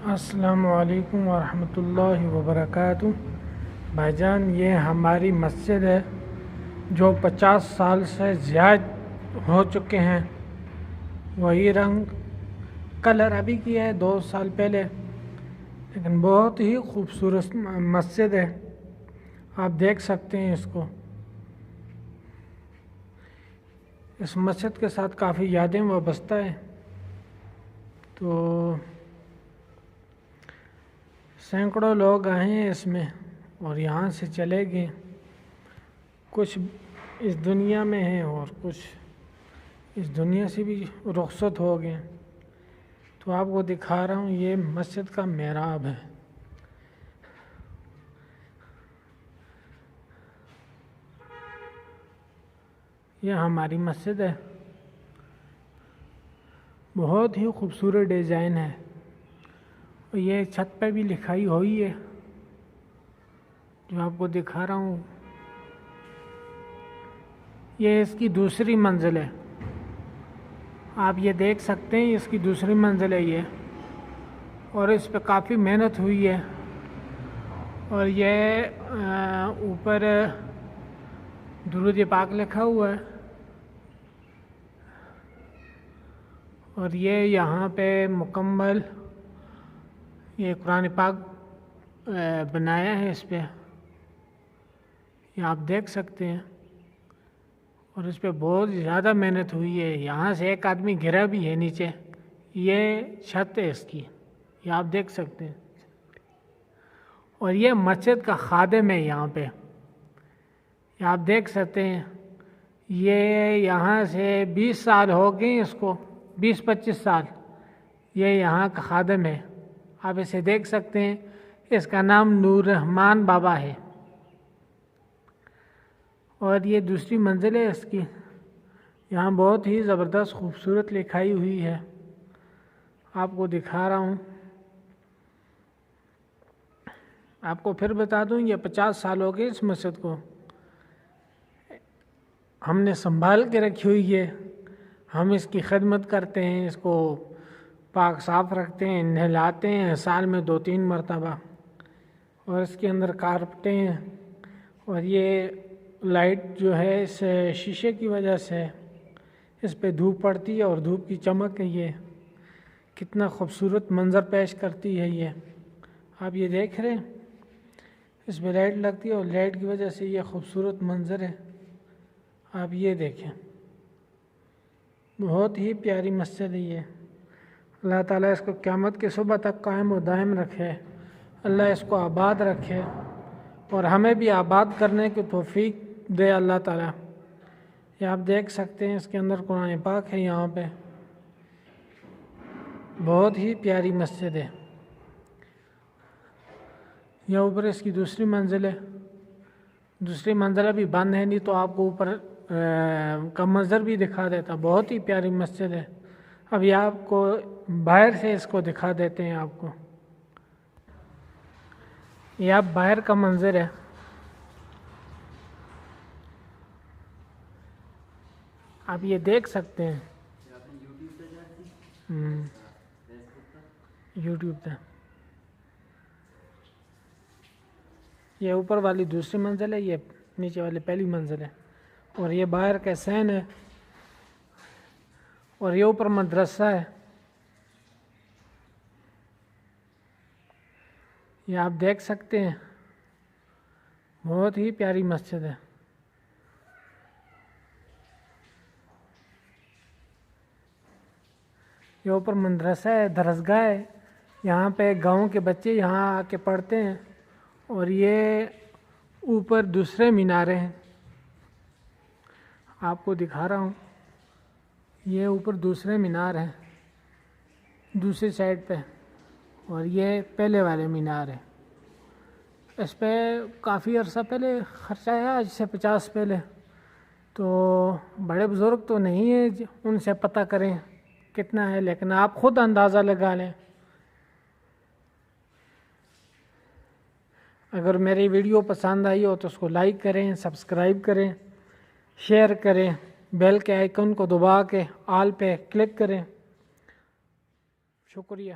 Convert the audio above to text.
السلام علیکم ورحمۃ اللہ وبرکاتہ۔ بھائی جان، یہ ہماری مسجد ہے جو 50 سال سے زیادہ ہو چکے ہیں۔ وہی رنگ کلر ابھی کیا ہے 2 سال پہلے، لیکن بہت ہی خوبصورت مسجد ہے۔ آپ دیکھ سکتے ہیں اس کو۔ اس مسجد کے ساتھ کافی یادیں وابستہ ہیں۔ تو سینکڑوں لوگ آئے ہیں اس میں اور یہاں سے چلے گئے۔ کچھ اس دنیا میں ہیں اور کچھ اس دنیا سے بھی رخصت ہو گئے۔ تو آپ کو دکھا رہا ہوں، یہ مسجد کا محراب ہے۔ یہ ہماری مسجد ہے، بہت ہی خوبصورت ڈیزائن ہے۔ اور یہ چھت پہ بھی لکھائی ہوئی ہے جو آپ کو دکھا رہا ہوں۔ یہ اس کی دوسری منزل ہے، آپ یہ دیکھ سکتے ہیں، اس کی دوسری منزل ہے یہ، اور اس پہ کافی محنت ہوئی ہے۔ اور یہ اوپر درود پاک لکھا ہوا ہے، اور یہ یہاں پہ مکمل یہ قرآن پاک بنایا ہے اس پہ، یہ آپ دیکھ سکتے ہیں۔ اور اس پہ بہت زیادہ محنت ہوئی ہے۔ یہاں سے ایک آدمی گرا بھی ہے نیچے۔ یہ چھت ہے اس کی، یہ آپ دیکھ سکتے ہیں۔ اور یہ مسجد کا خادم ہے یہاں پہ، یہ آپ دیکھ سکتے ہیں۔ یہ یہاں سے 20 سال ہو گئے اس کو، 20-25 سال یہ یہاں کا خادم ہے۔ آپ اسے دیکھ سکتے ہیں، اس کا نام نور رحمان بابا ہے۔ اور یہ دوسری منزل ہے اس کی، یہاں بہت ہی زبردست خوبصورت لکھائی ہوئی ہے، آپ کو دکھا رہا ہوں۔ آپ کو پھر بتا دوں، یہ 50 سال ہو گئے اس مسجد کو، ہم نے سنبھال کے رکھی ہوئی ہے۔ ہم اس کی خدمت کرتے ہیں، اس کو پاک صاف رکھتے ہیں، نہلاتے ہیں سال میں 2-3 مرتبہ، اور اس کے اندر کارپٹیں ہیں۔ اور یہ لائٹ جو ہے اس شیشے کی وجہ سے اس پہ دھوپ پڑتی ہے، اور دھوپ کی چمک ہے، یہ کتنا خوبصورت منظر پیش کرتی ہے۔ یہ آپ یہ دیکھ رہے ہیں، اس پہ لائٹ لگتی ہے اور لائٹ کی وجہ سے یہ خوبصورت منظر ہے، آپ یہ دیکھیں۔ بہت ہی پیاری مسجد ہے یہ۔ اللہ تعالیٰ اس کو قیامت کے صبح تک قائم و دائم رکھے، اللہ اس کو آباد رکھے، اور ہمیں بھی آباد کرنے کی توفیق دے اللہ تعالیٰ۔ یہ آپ دیکھ سکتے ہیں، اس کے اندر قرآن پاک ہے یہاں پہ۔ بہت ہی پیاری مسجد ہے۔ یہ اوپر اس کی دوسری منزل ہے، دوسری منزل ابھی بند ہے، نہیں تو آپ کو اوپر کا منظر بھی دکھا دیتا۔ بہت ہی پیاری مسجد ہے۔ ابھی آپ کو باہر سے اس کو دکھا دیتے ہیں آپ کو۔ یہ آپ باہر کا منظر ہے۔ آپ یہ دیکھ سکتے ہیں، یوٹیوب پہ۔ یہ اوپر والی دوسری منزل ہے، یہ نیچے والی پہلی منزل ہے، اور یہ باہر کا سین ہے، اور یہ اوپر مدرسہ ہے۔ یہ آپ دیکھ سکتے ہیں، بہت ہی پیاری مسجد ہے۔ یہ اوپر مدرسہ ہے، درسگاہ ہے، یہاں پہ گاؤں کے بچے یہاں آ کے پڑھتے ہیں۔ اور یہ اوپر دوسرے مینارے ہیں، آپ کو دکھا رہا ہوں، یہ اوپر دوسرے مینار ہیں دوسری سائڈ پہ، اور یہ پہلے والے مینار ہے۔ اس پہ کافی عرصہ پہلے خرچہ آیا، آج سے 50 پہلے۔ تو بڑے بزرگ تو نہیں ہیں، ان سے پتہ کریں کتنا ہے، لیکن آپ خود اندازہ لگا لیں۔ اگر میری ویڈیو پسند آئی ہو تو اس کو لائک کریں، سبسکرائب کریں، شیئر کریں، بیل کے آئیکن کو دبا کے آل پہ کلک کریں۔ شکریہ۔